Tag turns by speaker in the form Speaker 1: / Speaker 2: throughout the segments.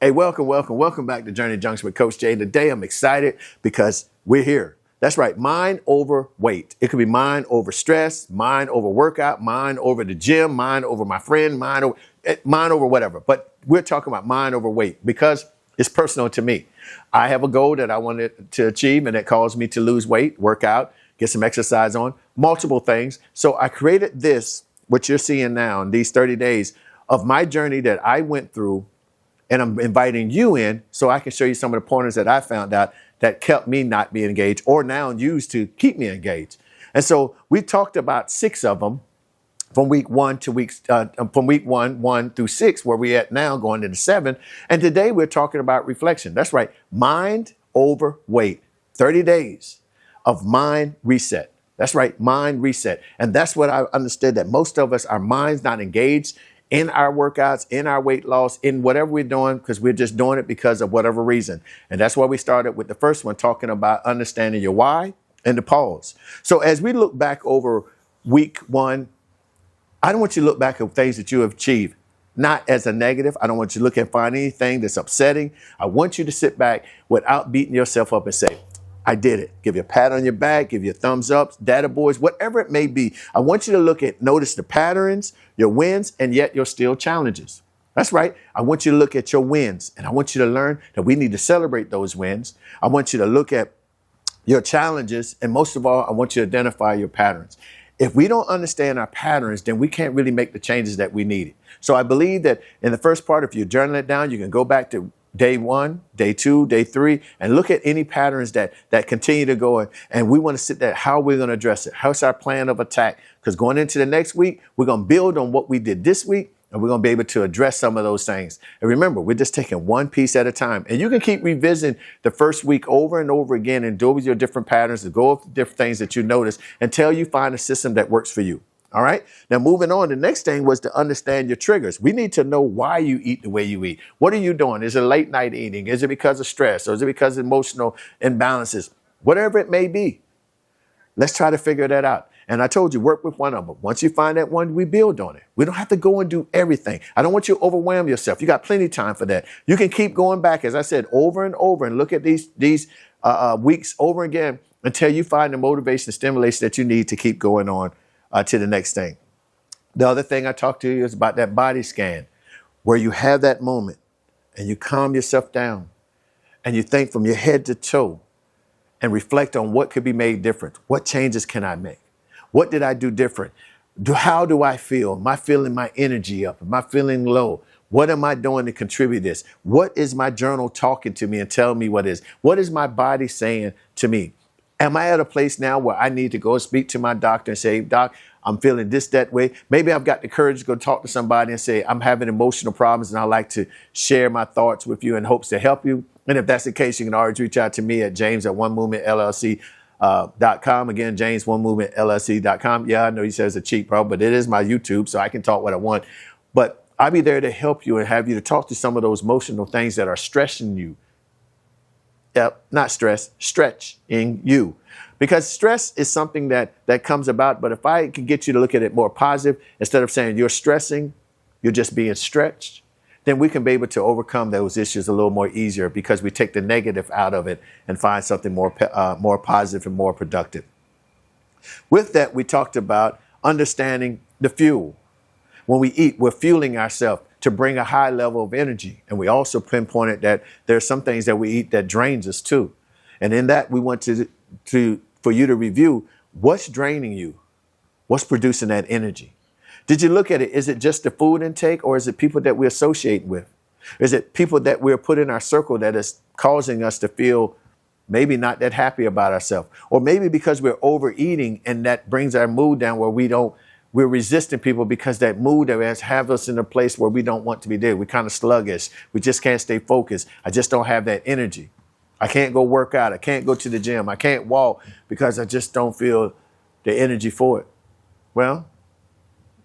Speaker 1: Hey, welcome back to Journey Junction with Coach Jay. Today I'm excited because we're here. That's right, mind over weight. It could be mind over stress, mind over workout, mind over the gym, mind over my friend, mind over whatever. But we're talking about mind over weight because it's personal to me. I have a goal that I wanted to achieve, and it calls me to lose weight, work out, get some exercise on, multiple things. So I created this, what you're seeing now in these 30 days of my journey that I went through. And I'm inviting you in so I can show you some of the pointers that I found out that kept me not being engaged or now used to keep me engaged. And so we talked about 6 of them from week 1 through 6, where we're at now going into 7. And today we're talking about reflection. That's right. Mind over weight. 30 days of mind reset. That's right. Mind reset. And that's what I understood, that most of us, our minds not engaged in our workouts, in our weight loss, in whatever we're doing, because we're just doing it because of whatever reason. And that's why we started with the first one, talking about understanding your why and the pause. So as we look back over week 1, I don't want you to look back at things that you have achieved, not as a negative. I don't want you to look and find anything that's upsetting. I want you to sit back without beating yourself up and say, I did it. Give you a pat on your back, give you a thumbs up, data boys, whatever it may be. I want you to notice the patterns, your wins, and yet your still challenges. That's right. I want you to look at your wins, and I want you to learn that we need to celebrate those wins. I want you to look at your challenges, and most of all, I want you to identify your patterns. If we don't understand our patterns, then we can't really make the changes that we needed. So I believe that in the first part, if you journal it down, you can go back to day 1, day 2, day 3, and look at any patterns that continue to go. And we want to sit there, how we're going to address it. How's our plan of attack? Because going into the next week, we're going to build on what we did this week, and we're going to be able to address some of those things. And remember, we're just taking one piece at a time. And you can keep revisiting the first week over and over again and do with your different patterns, and go over different things that you notice until you find a system that works for you. All right. Now, moving on, the next thing was to understand your triggers. We need to know why you eat the way you eat. What are you doing? Is it late night eating? Is it because of stress? Or is it because of emotional imbalances? Whatever it may be, let's try to figure that out. And I told you, work with one of them. Once you find that one, we build on it. We don't have to go and do everything. I don't want you to overwhelm yourself. You got plenty of time for that. You can keep going back, as I said, over and over, and look at these weeks over again until you find the motivation, stimulation that you need to keep going on to the next thing. The other thing I talked to you is about that body scan, where you have that moment and you calm yourself down and you think from your head to toe and reflect on what could be made different. What changes can I make? What did I do different? How do I feel? Am I feeling my energy up? Am I feeling low? What am I doing to contribute this? What is my journal talking to me and telling me what is? What is my body saying to me? Am I at a place now where I need to go speak to my doctor and say, Doc, I'm feeling this, that way? Maybe I've got the courage to go talk to somebody and say, I'm having emotional problems and I'd like to share my thoughts with you in hopes to help you. And if that's the case, you can always reach out to me at james@onemovementllc.com. Again, james@onemovementllc.com. Yeah, I know he says it's a cheap, bro, but it is my YouTube, so I can talk what I want. But I'll be there to help you and have you to talk to some of those emotional things that are stressing you. Yep, not stress, stretching you. Because stress is something that comes about. But if I can get you to look at it more positive, instead of saying you're stressing, you're just being stretched, then we can be able to overcome those issues a little more easier, because we take the negative out of it and find something more positive and more productive. With that, we talked about understanding the fuel. When we eat, we're fueling ourselves to bring a high level of energy. And we also pinpointed that there's some things that we eat that drains us too. And in that, we want for you to review what's draining you, what's producing that energy. Did you look at it? Is it just the food intake, or is it people that we associate with? Is it people that we're put in our circle that is causing us to feel maybe not that happy about ourselves? Or maybe because we're overeating and that brings our mood down, where we're resisting people because that mood that has us in a place where we don't want to be there. We're kind of sluggish. We just can't stay focused. I just don't have that energy. I can't go work out. I can't go to the gym. I can't walk because I just don't feel the energy for it. Well,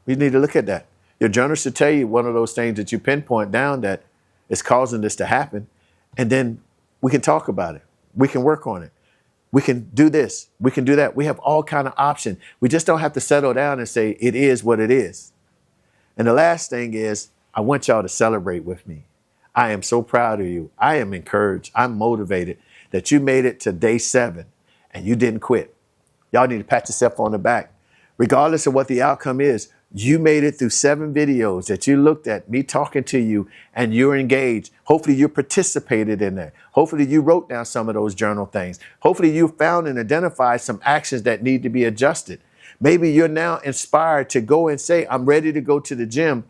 Speaker 1: we need to look at that. Your journal should tell you one of those things that you pinpoint down that is causing this to happen. And then we can talk about it. We can work on it. We can do this. We can do that. We have all kind of options. We just don't have to settle down and say it is what it is. And the last thing is, I want y'all to celebrate with me. I am so proud of you. I am encouraged. I'm motivated that you made it to day 7 and you didn't quit. Y'all need to pat yourself on the back. Regardless of what the outcome is, you made it through 7 videos that you looked at, me talking to you, and you're engaged. Hopefully you participated in that. Hopefully you wrote down some of those journal things. Hopefully you found and identified some actions that need to be adjusted. Maybe you're now inspired to go and say, I'm ready to go to the gym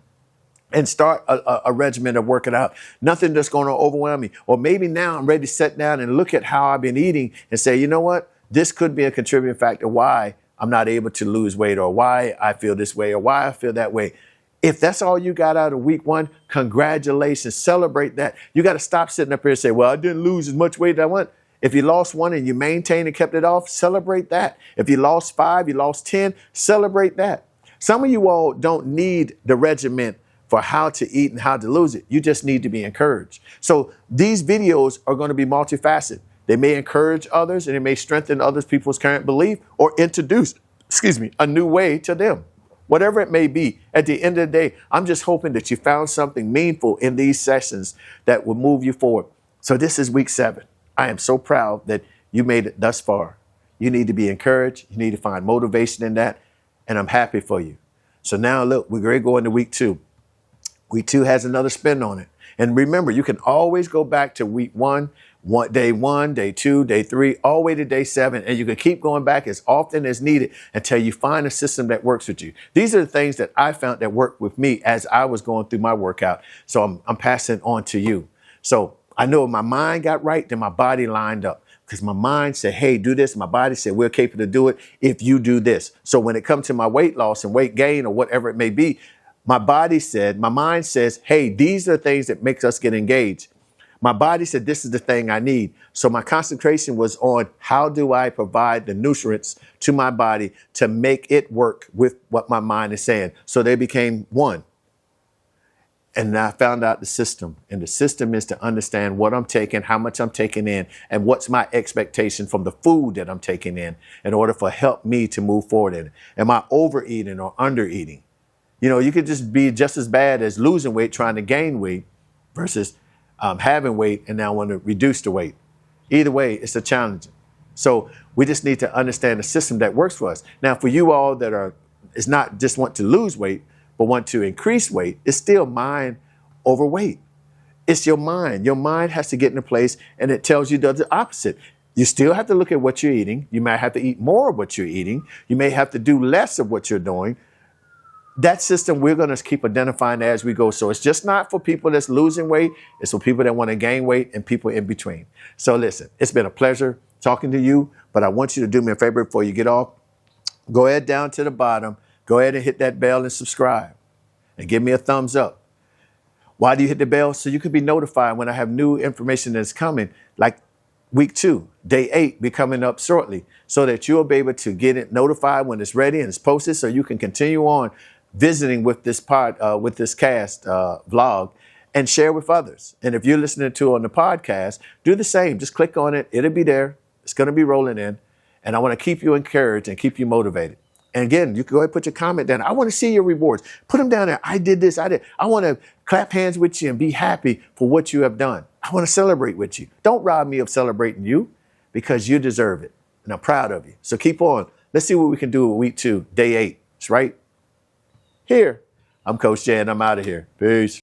Speaker 1: and start a regimen of working out. Nothing that's going to overwhelm me. Or maybe now I'm ready to sit down and look at how I've been eating and say, you know what? This could be a contributing factor why I'm not able to lose weight, or why I feel this way, or why I feel that way. If that's all you got out of week 1, congratulations. Celebrate that. You got to stop sitting up here and say, well, I didn't lose as much weight as I want. If you lost 1 and you maintained and kept it off, celebrate that. If you lost 5, you lost 10, celebrate that. Some of you all don't need the regimen for how to eat and how to lose it. You just need to be encouraged. So these videos are going to be multifaceted. They may encourage others, and it may strengthen other people's current belief, or introduce, a new way to them. Whatever it may be, at the end of the day, I'm just hoping that you found something meaningful in these sessions that will move you forward. So this is week 7. I am so proud that you made it thus far. You need to be encouraged. You need to find motivation in that, and I'm happy for you. So now look, we're going to go into week 2. Week 2 has another spin on it. And remember, you can always go back to week 1, day 1, day 2, day 3, all the way to day 7. And you can keep going back as often as needed until you find a system that works with you. These are the things that I found that worked with me as I was going through my workout. So I'm passing it on to you. So I know if my mind got right, then my body lined up. Because my mind said, hey, do this. My body said, we're capable to do it if you do this. So when it comes to my weight loss and weight gain or whatever it may be, my mind says, hey, these are things that makes us get engaged. My body said, this is the thing I need. So my concentration was on how do I provide the nutrients to my body to make it work with what my mind is saying. So they became one. And I found out the system. And the system is to understand what I'm taking, how much I'm taking in, and what's my expectation from the food that I'm taking in order for help me to move forward in it. Am I overeating or undereating? You know, you could just be just as bad as losing weight, trying to gain weight versus having weight and now want to reduce the weight. Either way, it's a challenge. So we just need to understand the system that works for us. Now, for you all that it's not just want to lose weight, but want to increase weight, it's still mind over weight. It's your mind. Your mind has to get in a place and it tells you the opposite. You still have to look at what you're eating. You might have to eat more of what you're eating. You may have to do less of what you're doing. That system we're going to keep identifying as we go. So it's just not for people that's losing weight. It's for people that want to gain weight and people in between. So listen, it's been a pleasure talking to you, but I want you to do me a favor before you get off. Go ahead down to the bottom. Go ahead and hit that bell and subscribe and give me a thumbs up. Why do you hit the bell? So you can be notified when I have new information that's coming, like week 2, day 8 be coming up shortly, so that you'll be able to get it notified when it's ready and it's posted, so you can continue on visiting with this cast vlog and share with others. And if you're listening to it on the podcast, do the same. Just click on it. It'll be there. It's going to be rolling in. And I want to keep you encouraged and keep you motivated. And again, you can go ahead and put your comment down. I want to see your rewards. Put them down there. I did this. I did. I want to clap hands with you and be happy for what you have done. I want to celebrate with you. Don't rob me of celebrating you, because you deserve it. And I'm proud of you. So keep on. Let's see what we can do with week 2, day 8. That's right here. I'm Coach Jay, and I'm out of here. Peace.